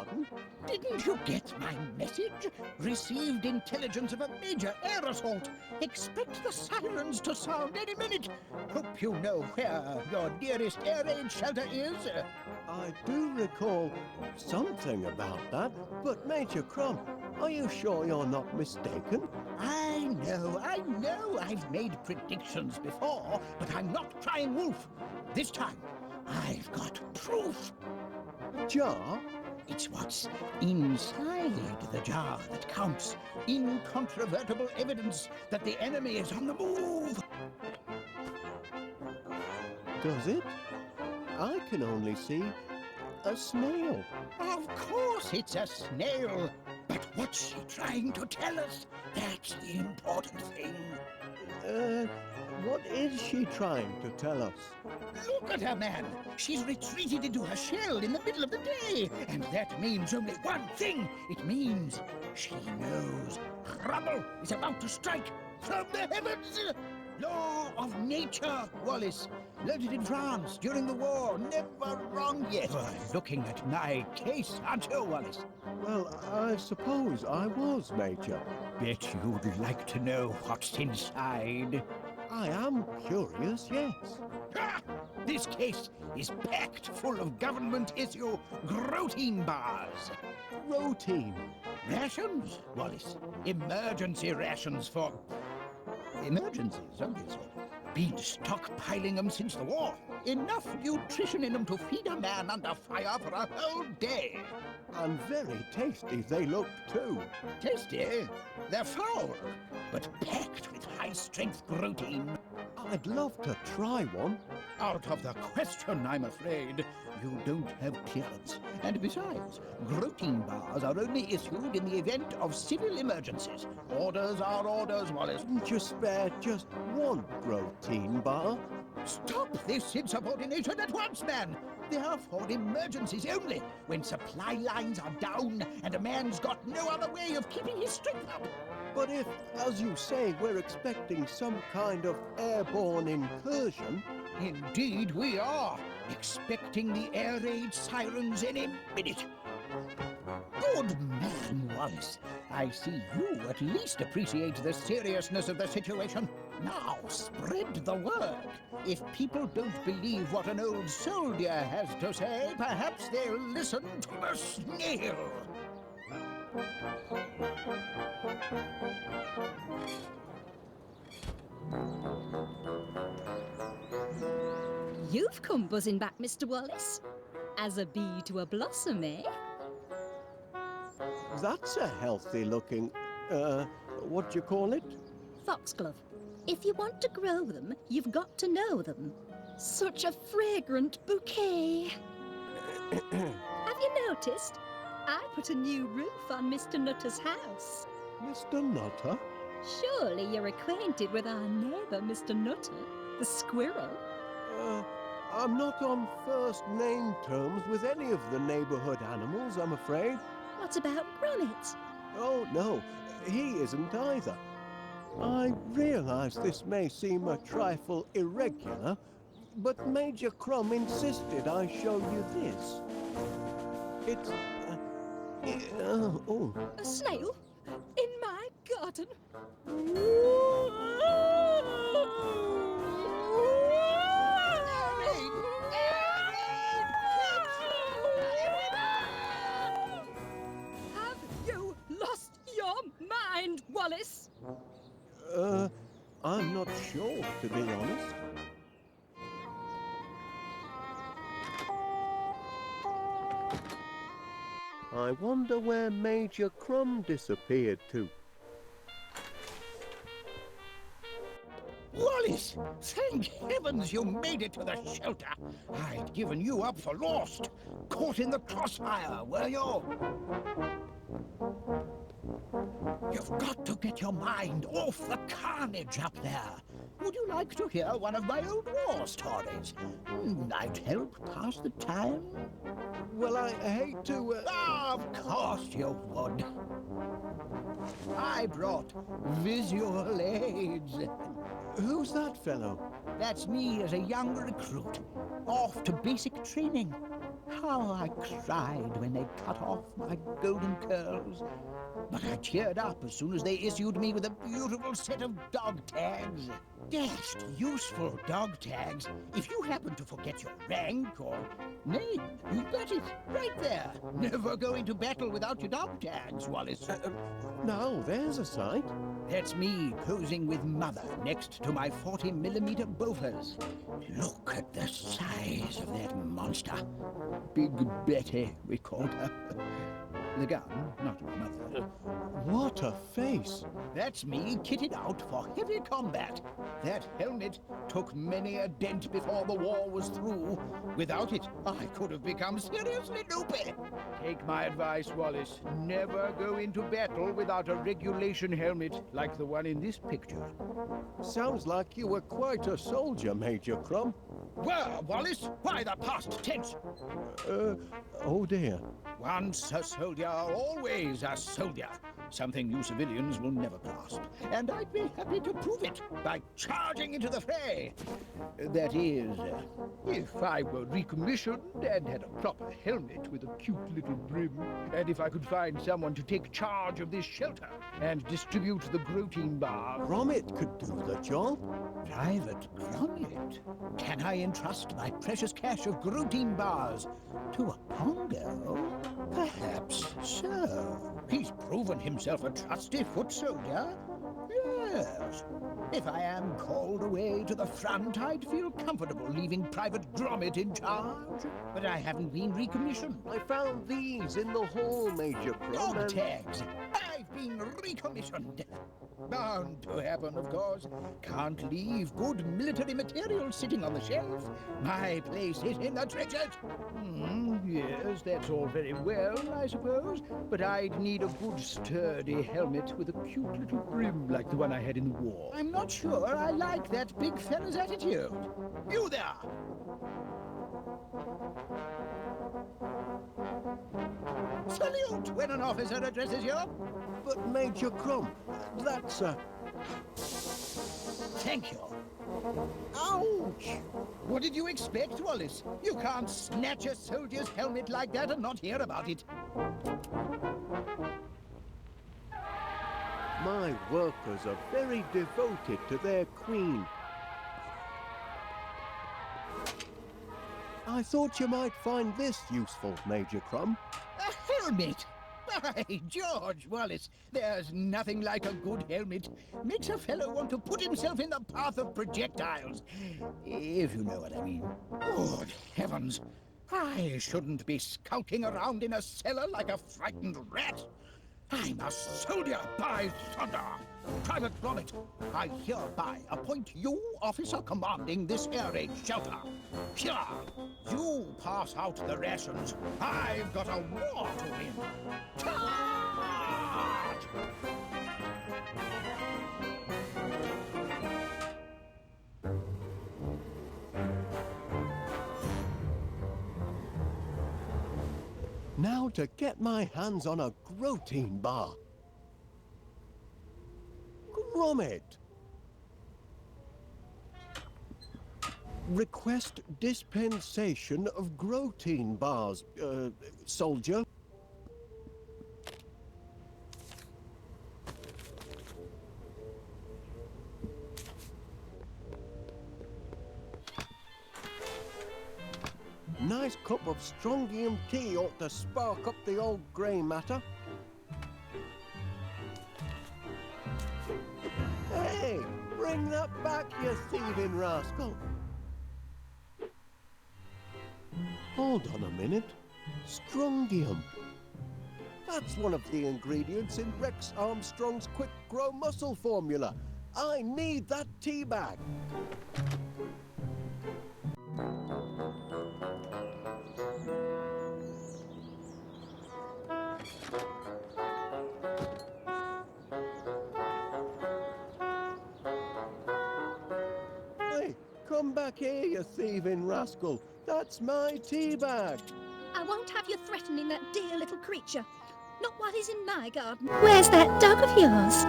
pardon? Didn't you get my message? Received intelligence of a major air assault. Expect the sirens to sound any minute. Hope you know where your nearest air raid shelter is. I do recall something about that, but Major Crumb, are you sure you're not mistaken? I know. I've made predictions before, but I'm not crying wolf. This time, I've got proof. Jar? It's what's inside the jar that counts. Incontrovertible evidence that the enemy is on the move. Does it? I can only see a snail. Of course it's a snail. But what's she trying to tell us? That's the important thing. What is she trying to tell us? Look at her, man. She's retreated into her shell in the middle of the day. And that means only one thing. It means she knows trouble is about to strike from the heavens. Law of nature, Wallace. Learned it in France during the war. Never wrong yet. Looking at my case, aren't you, Wallace? Well, I suppose I was, Major. Bet you'd like to know what's inside. I am curious, yes. Ha! This case is packed full of government-issue protein bars. Routine. Rations, Wallace. Emergency rations for... emergencies, obviously. Been stockpiling them since the war. Enough nutrition in them to feed a man under fire for a whole day. And very tasty they look, too. Tasty? They're foul, but packed with high-strength protein. I'd love to try one. Out of the question, I'm afraid. You don't have clearance. And besides, protein bars are only issued in the event of civil emergencies. Orders are orders, Wallace. Wouldn't you spare just one protein bar? Stop this insubordination at once, man! They are for emergencies only, when supply lines are down and a man's got no other way of keeping his strength up. But if, as you say, we're expecting some kind of airborne incursion... Indeed we are, expecting the air raid sirens any minute. Good man, Wallace. I see you at least appreciate the seriousness of the situation. Now, spread the word. If people don't believe what an old soldier has to say, perhaps they'll listen to the snail. You've come buzzing back, Mr. Wallace. As a bee to a blossom, eh? That's a healthy-looking, what do you call it? Foxglove. If you want to grow them, you've got to know them. Such a fragrant bouquet. Have you noticed? I put a new roof on Mr. Nutter's house. Mr. Nutter? Surely you're acquainted with our neighbour, Mr. Nutter, the squirrel. I'm not on first-name terms with any of the neighbourhood animals, I'm afraid. What about Gromit? Oh, no, he isn't either. I realise this may seem a trifle irregular, but Major Crumb insisted I show you this. It's... oh. A snail? In my garden? Have you lost your mind, Wallace? I'm not sure, to be honest. I wonder where Major Crumb disappeared to. Wallace! Thank heavens you made it to the shelter. I'd given you up for lost. Caught in the crossfire, were you? You've got to get your mind off the carnage up there. Would you like to hear one of my old war stories? Might help pass the time? Well, I hate to... Of course you would. I brought visual aids. Who's that fellow? That's me as a young recruit, off to basic training. How I cried when they cut off my golden curls. But I cheered up as soon as they issued me with a beautiful set of dog tags. Dashed useful dog tags. If you happen to forget your rank or name, you've got it right there. Never go into battle without your dog tags, Wallace. Now, there's a sight. That's me posing with Mother next to my 40mm Bofors. Look at the size of that monster. Big Betty, we called her. The gun, not my mother. What a face! That's me kitted out for heavy combat. That helmet took many a dent before the war was through. Without it, I could have become seriously loopy. Take my advice, Wallace. Never go into battle without a regulation helmet like the one in this picture. Sounds like you were quite a soldier, Major Crumb. Well, Wallace, why the past tense? Oh dear. Once a soldier, always a soldier. Something you civilians will never grasp. And I'd be happy to prove it by charging into the fray. That is, if I were recommissioned and had a proper helmet with a cute little brim, and if I could find someone to take charge of this shelter and distribute the protein bar. Gromit could do the job. Private Gromit? Can I entrust my precious cache of protein bars to a Pongo? Perhaps so. He's proven himself a trusty foot soldier. Yes. If I am called away to the front, I'd feel comfortable leaving Private Gromit in charge. But I haven't been recommissioned. I found these in the hall, Major Crumb. Dog tags! I've been recommissioned. Bound to happen, of course. Can't leave good military material sitting on the shelf. My place is in the trenches. Yes, that's all very well, I suppose. But I'd need a good sturdy helmet with a cute little brim like the one I had in the war. I'm not sure I like that big fella's attitude. You there! Salute when an officer addresses you. But Major Crumb, that's a... Thank you. Ouch! What did you expect, Wallace? You can't snatch a soldier's helmet like that and not hear about it. My workers are very devoted to their queen. I thought you might find this useful, Major Crumb. A helmet? By George, Wallace, there's nothing like a good helmet. Makes a fellow want to put himself in the path of projectiles. If you know what I mean. Good heavens! I shouldn't be skulking around in a cellar like a frightened rat. I'm a soldier, by thunder! Private Gromit, I hereby appoint you officer commanding this air raid shelter. Here, you pass out the rations. I've got a war to win. Charge! Now to get my hands on a protein bar. Gromit! Request dispensation of protein bars, soldier. Nice cup of strontium tea ought to spark up the old grey matter. Hey, bring that back, you thieving rascal. Hold on a minute. Strontium. That's one of the ingredients in Rex Armstrong's Quick Grow Muscle formula. I need that tea bag. Hey, come back here, you thieving rascal. That's my tea bag. I won't have you threatening that dear little creature. Not while he's in my garden. Where's that dog of yours?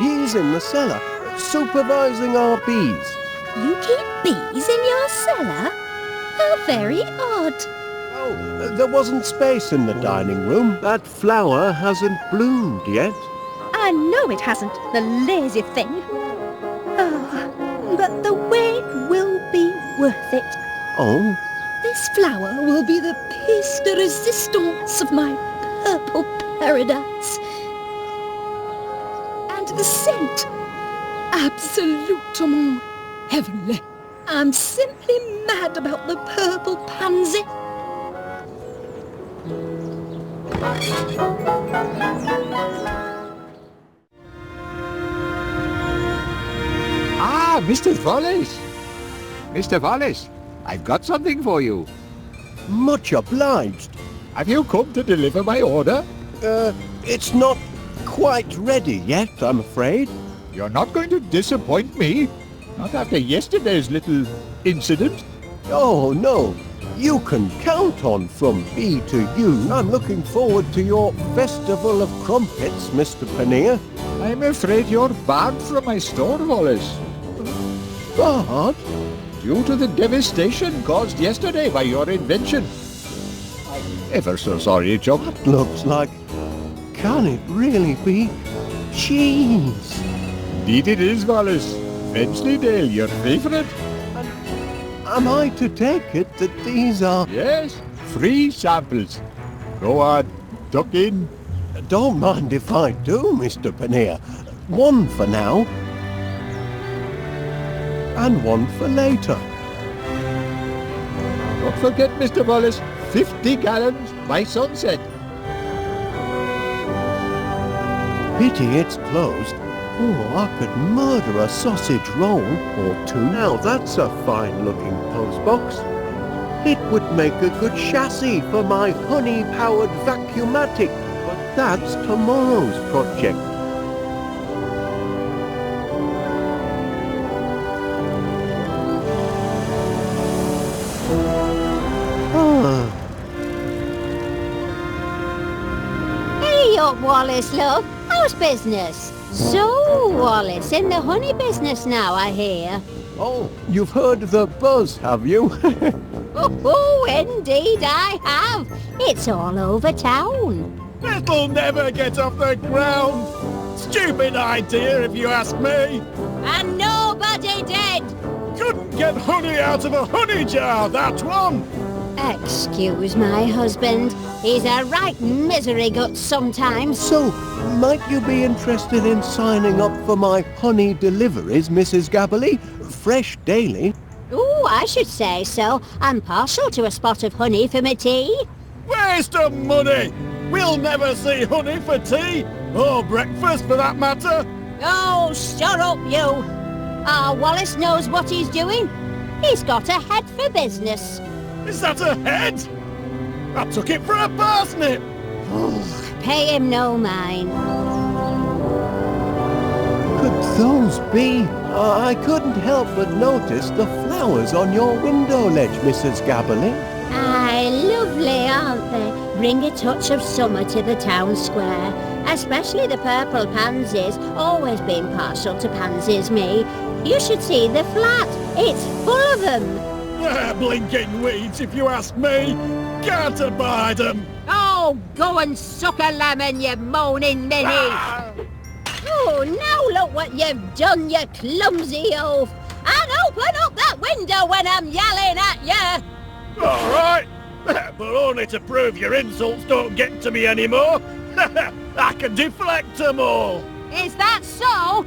He's in the cellar, supervising our bees. You keep bees in your cellar? How very odd. How Oh, there wasn't space in the dining room. That flower hasn't bloomed yet. I know it hasn't, the lazy thing. Oh, but the wait will be worth it. Oh? This flower will be the pièce de résistance of my purple paradise. And the scent, absolutement heavenly. I'm simply mad about the purple pansy. Ah, Mr. Wallace! Mr. Wallace, I've got something for you. Much obliged. Have you come to deliver my order? It's not quite ready yet, I'm afraid. You're not going to disappoint me. Not after yesterday's little incident. Oh, no. You can count on from me to you. I'm looking forward to your festival of crumpets, Mr. Paneer. I'm afraid you're barred from my store, Wallace. Barred? Due to the devastation caused yesterday by your invention. I'm ever so sorry, Joe. Looks like... Can it really be cheese? Indeed it is, Wallace. Wensleydale, your favourite. Am I to take it that these are... Yes, free samples. Go on, duck in. Don't mind if I do, Mr. Paneer. One for now. And one for later. Don't forget, Mr. Wallace, 50 gallons by sunset. Pity it's closed. Oh, I could murder a sausage roll or two. Now that's a fine-looking postbox. It would make a good chassis for my honey-powered vacuumatic, but that's tomorrow's project. Hey up, Wallace, love. How's business? So, Wallace, in the honey business now, I hear. Oh, you've heard the buzz, have you? Oh, indeed I have. It's all over town. It'll never get off the ground. Stupid idea, if you ask me. And nobody did. Couldn't get honey out of a honey jar, that one. Excuse my husband. He's a right misery gut sometimes. So, might you be interested in signing up for my honey deliveries, Mrs. Gabberley? Fresh daily. Ooh, I should say so. I'm partial to a spot of honey for my tea. Waste of money. We'll never see honey for tea, or breakfast for that matter. Oh, shut up, you. Wallace knows what he's doing. He's got a head for business. Is that a head? I took it for a parsnip. Pay him no mind. Could those be? I couldn't help but notice the flowers on your window ledge, Mrs. Gabberley. Aye, lovely, aren't they? Bring a touch of summer to the town square. Especially the purple pansies. Always been partial to pansies, me. You should see the flat. It's full of them. They're blinking weeds, if you ask me. Can't abide them. Oh, go and suck a lemon, you moaning ninny. Oh, now look what you've done, you clumsy oaf. And open up that window when I'm yelling at you. All right. But only to prove your insults don't get to me anymore. I can deflect them all. Is that so?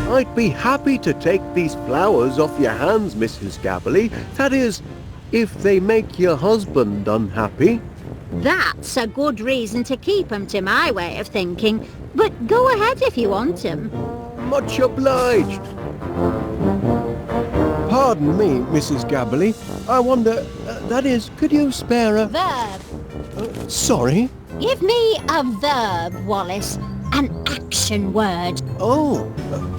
I'd be happy to take these flowers off your hands, Mrs. Gabberley. That is, if they make your husband unhappy. That's a good reason to keep 'em, to my way of thinking. But go ahead if you want 'em. Much obliged. Pardon me, Mrs. Gabberley. I wonder, that is, could you spare a... Verb. Sorry? Give me a verb, Wallace. An action word. Oh,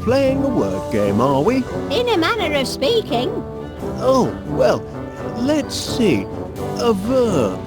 playing a word game, are we? In a manner of speaking. Oh, well, let's see. A verb.